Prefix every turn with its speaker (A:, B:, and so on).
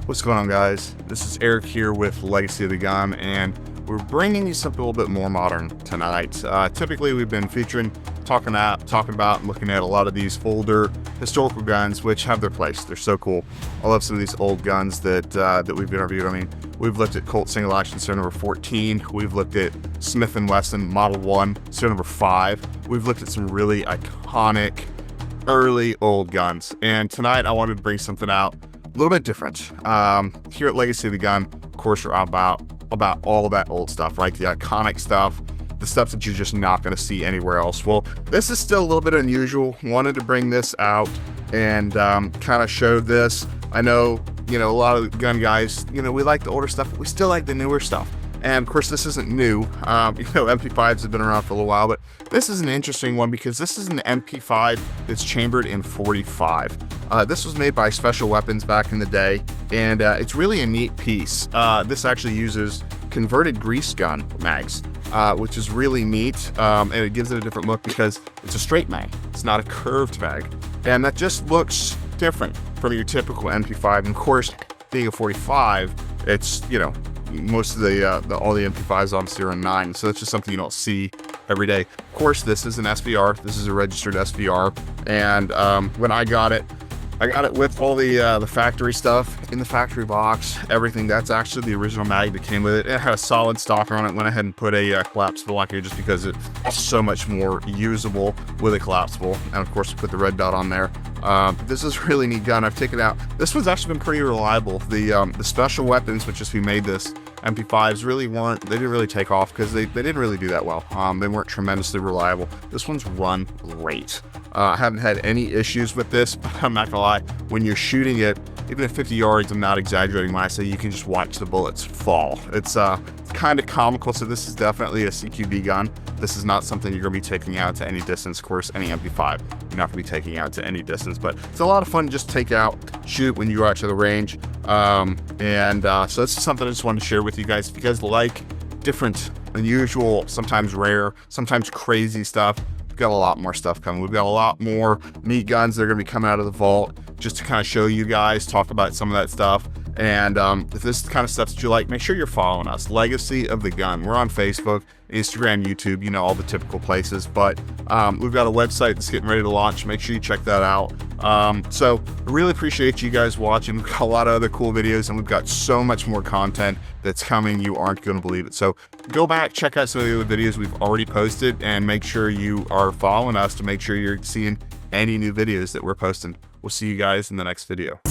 A: What's going on, guys? This is Eric here with Legacy of the Gun, and we're bringing you something a little bit more modern tonight. Typically, we've been featuring, talking about, and looking at a lot of these older historical guns, which have their place. They're so cool. I love some of these old guns that we've interviewed. I mean, we've looked at Colt Single Action serial number 14. We've looked at Smith & Wesson Model 1 serial number 5. We've looked at some really iconic early old guns, and tonight I wanted to bring something out a little bit different. Here at Legacy of the Gun, of course, we're about all of that old stuff, right? The iconic stuff, the stuff that you're just not going to see anywhere else. Well, this is still a little bit unusual. Wanted to bring this out and kind of show this. I know, a lot of gun guys, we like the older stuff, but we still like the newer stuff. And of course, this isn't new. MP5s have been around for a little while, but this is an interesting one because this is an MP5 that's chambered in 45. This was made by Special Weapons back in the day, and it's really a neat piece. This actually uses converted grease gun mags, which is really neat, and it gives it a different look because it's a straight mag. It's not a curved mag, and that just looks different from your typical MP5. And of course, being a 45, it's most of all the MP5s obviously are in 9, so that's just something you don't see every day. Of course, this is an SBR. This is a registered SBR, and when I got it with all the factory stuff in the factory box, everything. That's actually the original mag that came with it. It had a solid stopper on it. Went ahead and put a collapsible on here just because it's so much more usable with a collapsible, and of course put the red dot on there. This is a really neat gun. I've taken it out. This one's actually been pretty reliable. The Special Weapons, which is who made this, MP5s they didn't really take off because they didn't really do that well. They weren't tremendously reliable. This one's run great. I haven't had any issues with this, but I'm not gonna lie, when you're shooting it, even at 50 yards, I'm not exaggerating when I say you can just watch the bullets fall. It's kind of comical. So this is definitely a CQB gun. This is not something you're gonna be taking out to any distance. Of course, any MP5, you're not gonna be taking out to any distance, but it's a lot of fun to just take out, shoot when you go out to the range. So this is something I just wanted to share with you guys. If you guys like different, unusual, sometimes rare, sometimes crazy stuff, we've got a lot more stuff coming. We've got a lot more neat guns that are going to be coming out of the vault just to kind of show you guys, talk about some of that stuff. And if this is the kind of stuff that you like, make sure you're following us. Legacy of the Gun. We're on Facebook, Instagram, YouTube, all the typical places. But we've got a website that's getting ready to launch. Make sure you check that out. So I really appreciate you guys watching. We've got a lot of other cool videos, and we've got so much more content that's coming. You aren't going to believe it. So go back, check out some of the other videos we've already posted, and make sure you are following us to make sure you're seeing any new videos that we're posting. We'll see you guys in the next video.